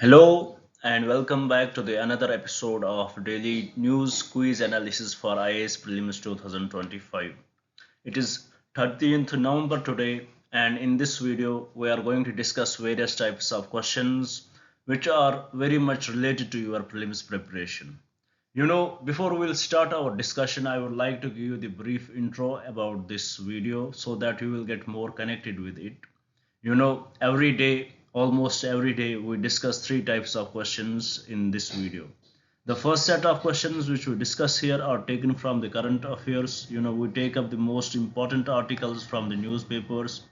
Hello and welcome back to the another episode of Daily News Quiz Analysis for IAS Prelims 2025. It is 13th November today, and in this video we are going to discuss various types of questions which are very much related to your prelims preparation. Before we'll start our discussion, I would like to give you the brief intro about this video so that you will get more connected with it. Every day, almost every day, we discuss three types of questions in this video. The first set of questions which we discuss here are taken from the current affairs. We take up the most important articles from the newspapers.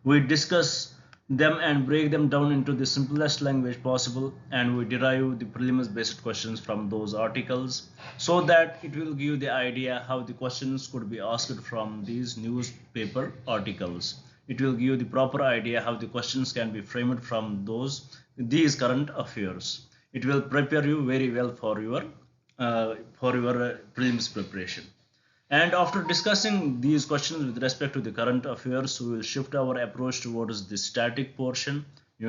We discuss them and break them down into the simplest language possible, and we derive the prelims based questions from those articles so that it will give the idea how the questions could be asked from these newspaper articles. It will give you the proper idea how the questions can be framed from these current affairs. It will prepare you very well for your prelims preparation. And after discussing these questions with respect to the current affairs, we will shift our approach towards the static portion. We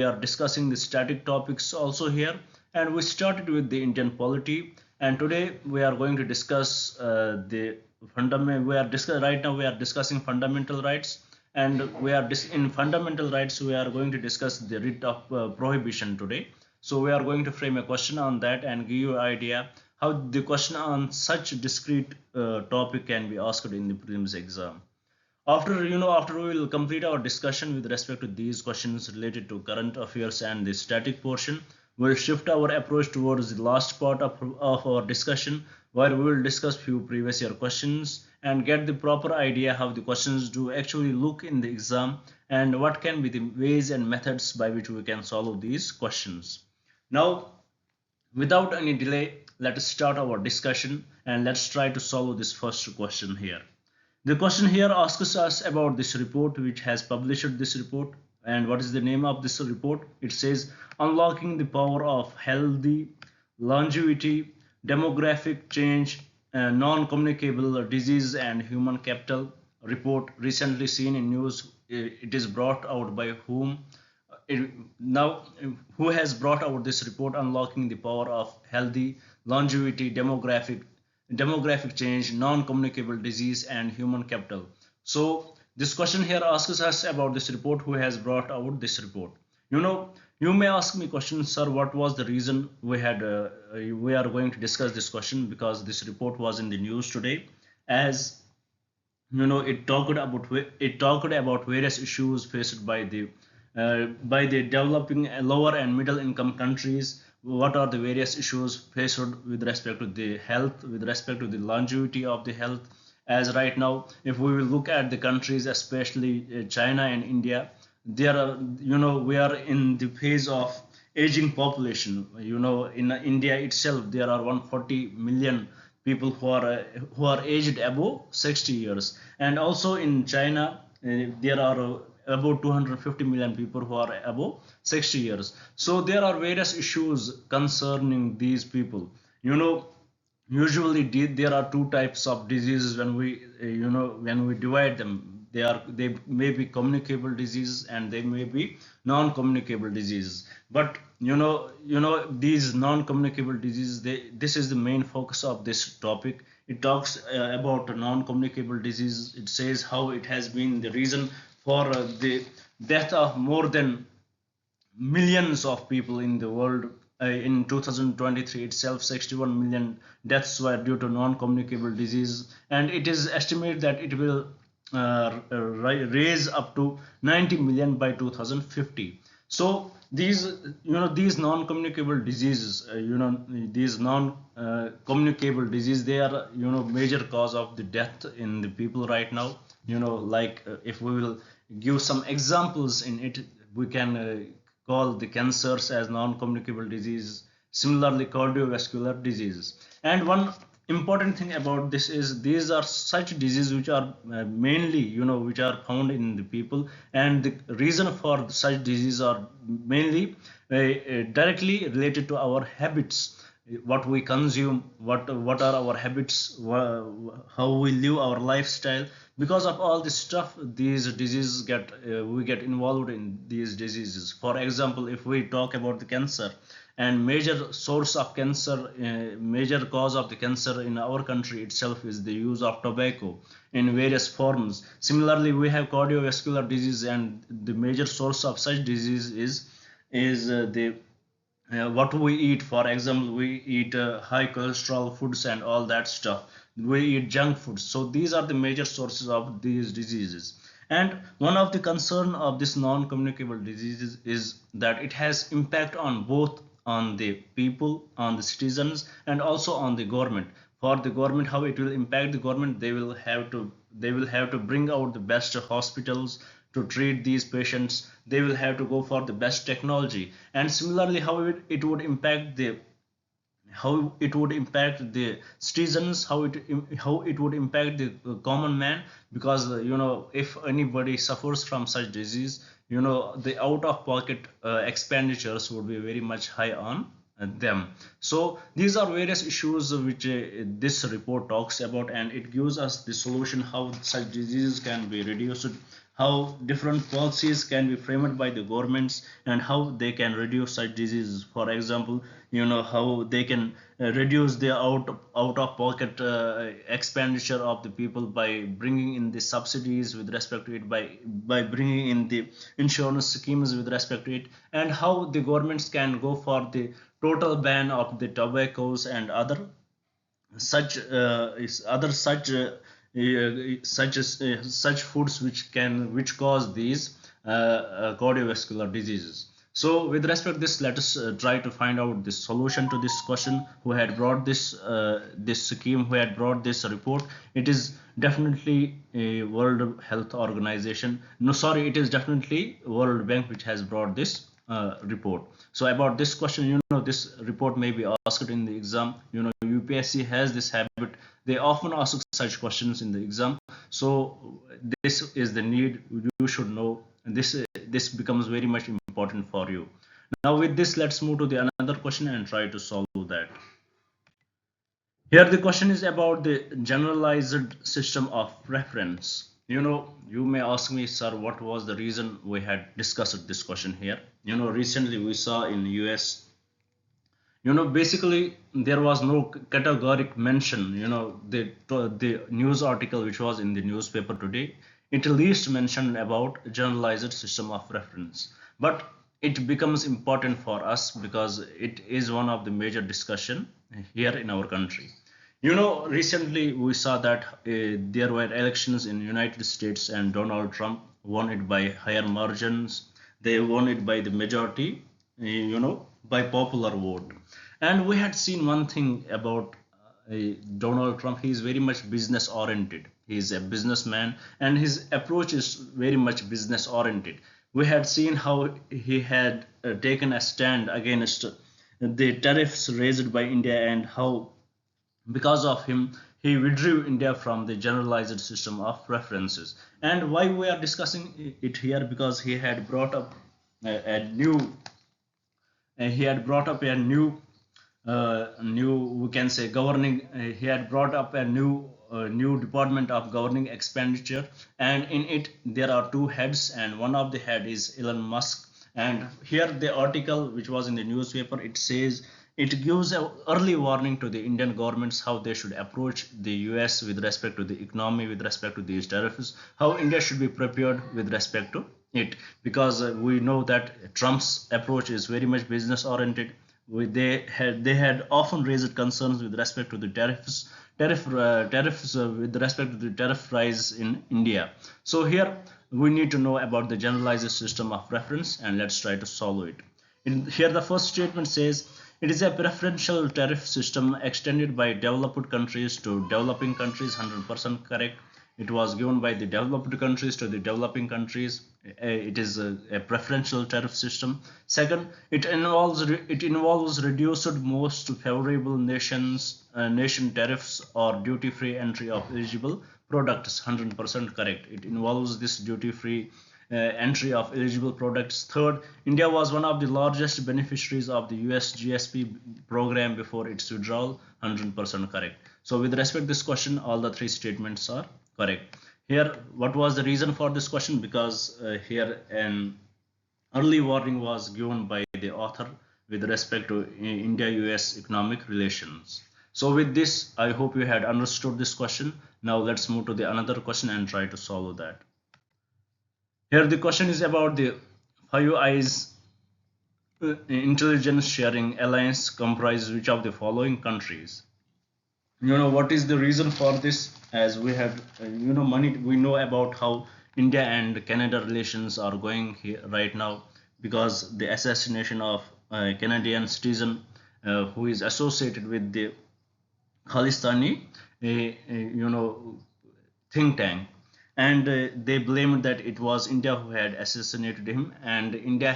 are discussing the static topics also here, and we started with the Indian polity. And today we are going to discuss the fundamental. Right now we are discussing fundamental rights, and in fundamental rights we are going to discuss the writ of prohibition today. So we are going to frame a question on that and give you an idea how the question on such discrete topic can be asked in the prelims exam. After we will complete our discussion with respect to these questions related to current affairs and the static portion, we'll shift our approach towards the last part of our discussion, where we will discuss few previous year questions and get the proper idea how the questions do actually look in the exam and what can be the ways and methods by which we can solve these questions. Now, without any delay, let us start our discussion and let's try to solve this first question here. The question here asks us about this report which has published this report. And what is the name of this report? It says Unlocking the Power of Healthy Longevity, Demographic Change, Non-Communicable Disease and Human Capital report recently seen in news. It is brought out by whom? Now, who has brought out this report, Unlocking the Power of Healthy Longevity, Demographic Change, Non-Communicable Disease and Human Capital? So this question here asks us about this report, who has brought out this report. You may ask me question, sir, what was the reason we are going to discuss this question, because this report was in the news today. As it talked about various issues faced by the developing lower and middle income countries. What are the various issues faced with respect to the health, with respect to the longevity of the health? As right now, if we will look at the countries, especially China and India, there are, we are in the phase of aging population. In India itself, there are 140 million people who are aged above 60 years, and also in China there are about 250 million people who are above 60 years. So there are various issues concerning these people. Usually there are two types of diseases when we divide them. They may be communicable diseases and they may be non-communicable diseases. But these non-communicable diseases, this is the main focus of this topic. It talks about non-communicable disease. It says how it has been the reason for the death of more than millions of people in the world. In 2023 itself, 61 million deaths were due to non-communicable disease, and it is estimated that it will raise up to 90 million by 2050. So these non-communicable diseases, communicable disease, they are major cause of the death in the people right now. Like if we will give some examples in it, we can call the cancers as non-communicable disease, similarly cardiovascular diseases. And one important thing about this is these are such diseases which are mainly which are found in the people, and the reason for such diseases are mainly directly related to our habits, what we consume, what are our habits, how we live our lifestyle. Because of all this stuff, these diseases get we get involved in these diseases. For example, if we talk about the cancer, and major source of cancer, major cause of the cancer in our country itself is the use of tobacco in various forms. Similarly, we have cardiovascular disease, and the major source of such disease is the what we eat. For example, we eat high cholesterol foods and all that stuff. We eat junk foods. So these are the major sources of these diseases. And one of the concern of this non-communicable diseases is that it has impact on both on the people, on the citizens, and also on the government. For the government, how it will impact the government, they will have to bring out the best hospitals to treat these patients. They will have to go for the best technology. And similarly, it would impact the how it would impact the citizens, how it would impact the common man. Because if anybody suffers from such disease, the out of pocket expenditures would be very much high on them. So these are various issues which this report talks about, and it gives us the solution how such diseases can be reduced, how different policies can be framed by the governments, and how they can reduce such diseases. For example, how they can reduce the out of pocket expenditure of the people by bringing in the subsidies with respect to it, by bringing in the insurance schemes with respect to it, and how the governments can go for the total ban of the tobaccos and such other such foods which cause these cardiovascular diseases. So with respect to this, let us try to find out the solution to this question. Who had brought this scheme, who had brought this report? It is definitely a World Health Organization. No, sorry, it is definitely World Bank which has brought this report. So about this question, this report may be asked in the exam. UPSC has this habit. They often ask such questions in the exam. So this is the need. You should know. And this becomes very much important for you. Now with this, let's move to the another question and try to solve that. Here the question is about the generalized system of preference. You may ask me, sir, what was the reason we had discussed this question here? Recently we saw in US, basically there was no categoric mention. The news article which was in the newspaper today, it least mentioned about generalized system of reference. But it becomes important for us because it is one of the major discussion here in our country. Recently we saw that there were elections in United States, and Donald Trump won it by higher margins. They won it by the majority, by popular vote. And we had seen one thing about Donald Trump. He is very much business oriented. He is a businessman, and his approach is very much business oriented. We had seen how he had taken a stand against the tariffs raised by India, and how because of him he withdrew India from the generalized system of preferences. And why we are discussing it here? Because he had brought up a new he had brought up a new we can say governing he had brought up a new department of governing expenditure, and in it there are two heads, and one of the head is Elon Musk. And here the article which was in the newspaper, it says it gives an early warning to the Indian governments how they should approach the US with respect to the economy, with respect to these tariffs, how India should be prepared with respect to it. Because we know that Trump's approach is very much business oriented. They had often raised concerns with respect to the tariffs with respect to the tariff rise in India. So here we need to know about the generalized system of preference, and let's try to solve it. Here the first statement says it is a preferential tariff system extended by developed countries to developing countries. 100% correct. It was given by the developed countries to the developing countries. It is a preferential tariff system. Second, it involves reduced most favorable nation tariffs or duty-free entry of eligible products. 100% correct. It involves this duty-free entry of eligible products. Third, India was one of the largest beneficiaries of the US GSP program before its withdrawal. 100% correct. So with respect to this question, all the three statements are correct. Here, what was the reason for this question? Because here an early warning was given by the author with respect to India-US economic relations. So with this, I hope you had understood this question. Now let's move to the another question and try to solve that. Here the question is about the Five Eyes intelligence sharing alliance comprises which of the following countries? What is the reason for this? As we have money, we know about how India and Canada relations are going here right now, because the assassination of a Canadian citizen who is associated with the Khalistani think tank, and they blamed that it was India who had assassinated him, and India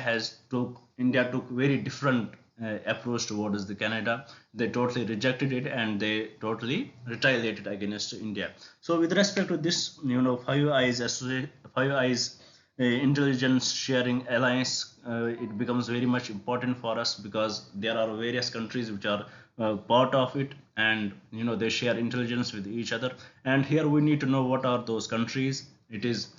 took very different approach towards the Canada. They totally rejected it and they totally retaliated against India. So with respect to this, Five Eyes intelligence sharing alliance, it becomes very much important for us because there are various countries which are part of it, and they share intelligence with each other. And here we need to know what are those countries. Is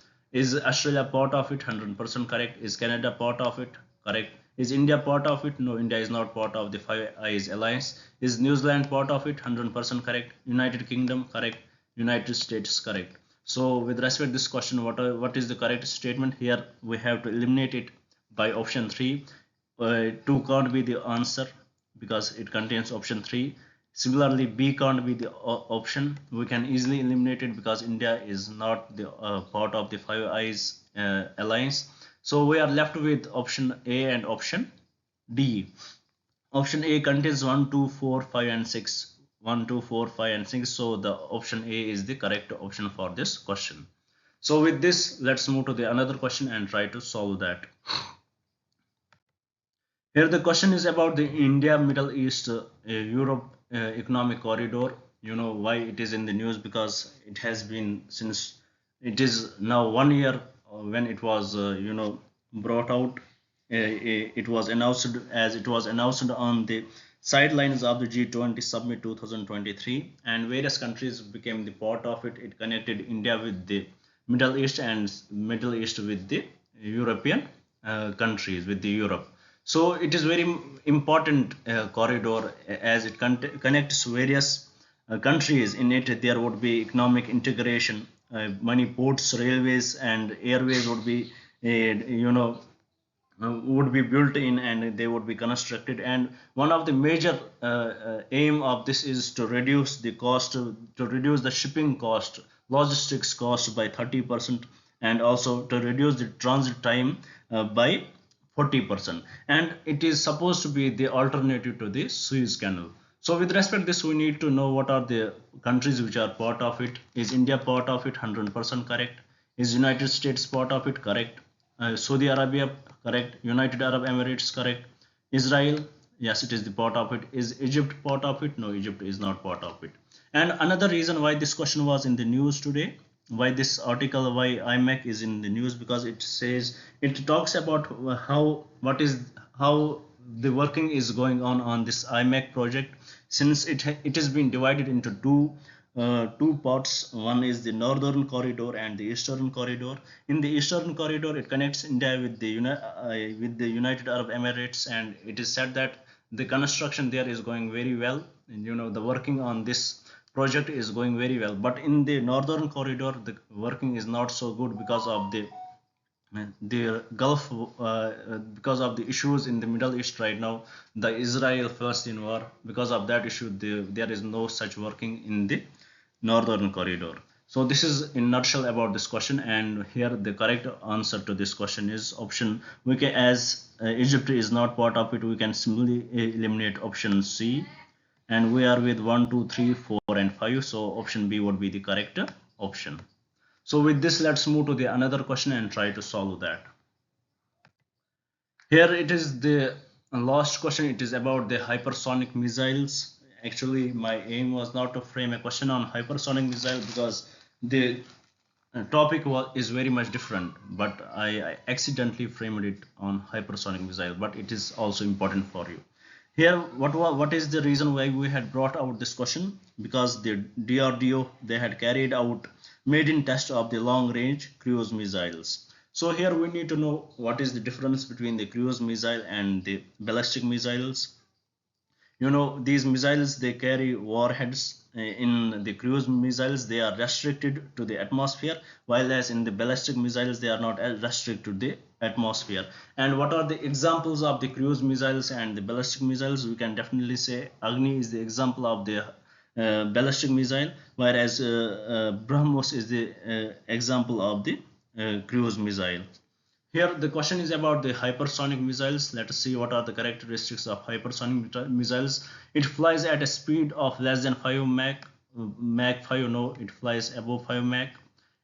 Australia part of it? 100% correct. Is Canada part of it? Correct. Is India part of it? No, India is not part of the Five Eyes alliance. Is New Zealand part of it? 100% correct. United Kingdom? Correct. United States? Correct. So with respect to this question, what is the correct statement? Here we have to eliminate it by option 3. 2 can't be the answer because it contains option 3. Similarly, B can't be the option. We can easily eliminate it because India is not the part of the Five Eyes alliance. So we are left with option A and option D. Option A contains 1, 2, 4, 5 and 6. 1, 2, 4, 5 and 6. So the option A is the correct option for this question. So with this, let's move to the another question and try to solve that. Here the question is about the India Middle East Europe economic corridor. Why it is in the news? Because it has been since it is now 1 year when it was brought out. It was announced on the sidelines of the G20 summit 2023, and various countries became the part of it. It connected India with the Middle East and Middle East with the European countries, with the Europe. So it is very important corridor as it connects various countries. In it there would be economic integration, many ports, railways and airways would be would be built in and they would be constructed. And one of the major aim of this is to reduce the cost, to reduce the shipping cost, logistics cost by 30%, and also to reduce the transit time by 40%. And it is supposed to be the alternative to the Suez Canal. So with respect to this, we need to know what are the countries which are part of it. Is India part of it? 100% correct. Is United States part of it? Correct. Saudi Arabia? Correct. United Arab Emirates? Correct. Israel? Yes, it is the part of it. Is Egypt part of it? No, Egypt is not part of it. And another reason why this question was in the news today, why this article, why IMEC is in the news, because it talks about how the working is going on this IMEC project, since it has been divided into two parts. One is the northern corridor and the eastern corridor. In the eastern corridor, it connects India with the United Arab Emirates, and it is said that the construction there is going very well. And, the working on this project is going very well. But in the northern corridor, the working is not so good because of the Gulf, because of the issues in the Middle East right now, the Israel-Palestine war. Because of that issue, there is no such working in the northern corridor. So this is in nutshell about this question, and here the correct answer to this question is option. As Egypt is not part of it, we can simply eliminate option C, and we are with 1, 2, 3, 4 and 5. So option B would be the correct option. So with this, let's move to the another question and try to solve that. Here it is the last question. It is about the hypersonic missiles. Actually, my aim was not to frame a question on hypersonic missile because the topic is very much different, but I accidentally framed it on hypersonic missile, but it is also important for you. Here, what is the reason why we had brought out this question? Because the DRDO, they had carried out maiden test of the long range cruise missiles. So here we need to know what is the difference between the cruise missile and the ballistic missiles. You know, these missiles, they carry warheads. In the cruise missiles, they are restricted to the atmosphere, while as in the ballistic missiles, they are not restricted to the atmosphere. And what are the examples of the cruise missiles and the ballistic missiles? We can definitely say Agni is the example of the ballistic missile, whereas BrahMos is the example of the cruise missile. Here the question is about the hypersonic missiles. Let us see what are the characteristics of hypersonic missiles. It flies at a speed of less than 5 Mach 5. No, it flies above 5 Mach.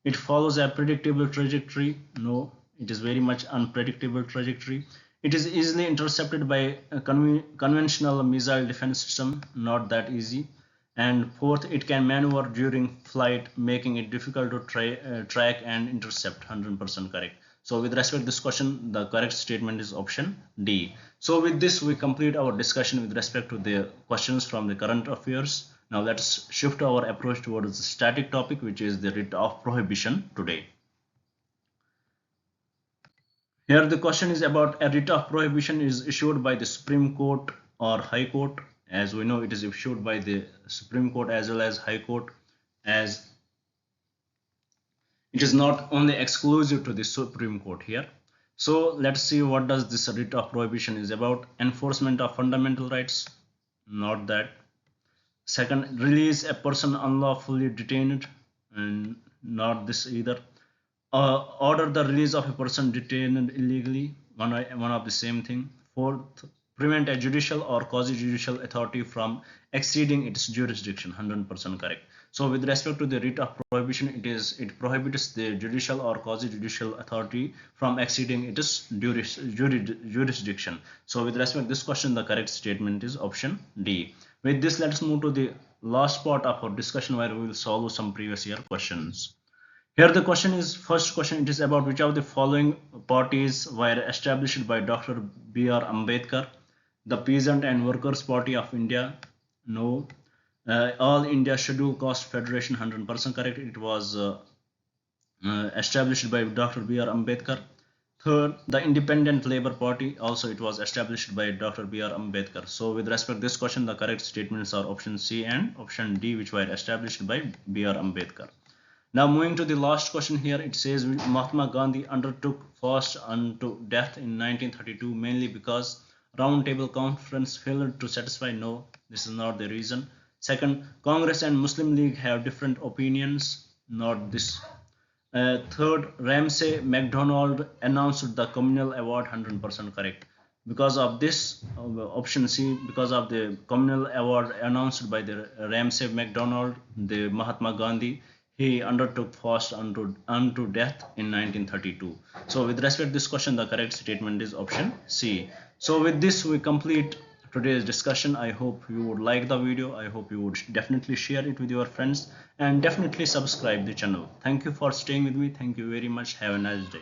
It follows a predictable trajectory. No, it is very much unpredictable trajectory. It is easily intercepted by a conventional missile defense system. Not that easy. And fourth, it can maneuver during flight, making it difficult to track and intercept. 100% correct. So with respect to this question, the correct statement is option D. So with this, we complete our discussion with respect to the questions from the current affairs. Now let's shift our approach towards the static topic, which is the writ of prohibition today. Here the question is about a writ of prohibition is issued by the Supreme Court or High Court. As we know, it is issued by the Supreme Court as well as High Court, as it is not only exclusive to the Supreme Court here. So let's see what does this writ of prohibition is about. Enforcement of fundamental rights, not that. Second, release a person unlawfully detained, and not this either. Order the release of a person detained illegally, one of the same thing. Fourth, prevent a judicial or quasi-judicial authority from exceeding its jurisdiction. 100% correct. So with respect to the writ of prohibition, it prohibits the judicial or quasi-judicial authority from exceeding its jurisdiction. So with respect to this question, the correct statement is option D. With this, let's move to the last part of our discussion, where we will solve some previous year questions. Here the question is, first question, it is about which of the following parties were established by Dr. B.R. Ambedkar. The Peasant and Workers' Party of India, no. All India Scheduled Caste Federation, 100% correct. It was established by Dr. B.R. Ambedkar. Third, the Independent Labour Party, also it was established by Dr. B.R. Ambedkar. So with respect to this question, the correct statements are option C and option D, which were established by B.R. Ambedkar. Now moving to the last question here, it says Mahatma Gandhi undertook fast unto death in 1932 mainly because Round Table Conference failed to satisfy. No, this is not the reason. Second, Congress and Muslim League have different opinions. Not this. Third, Ramsay MacDonald announced the communal award. 100% correct. Because of this, option C, because of the communal award announced by the Ramsay MacDonald, the Mahatma Gandhi, he undertook fast unto death in 1932. So with respect to this question, the correct statement is option C. So with this, we complete today's discussion. I hope you would like the video. I hope you would definitely share it with your friends and definitely subscribe the channel. Thank you for staying with me. Thank you very much. Have a nice day.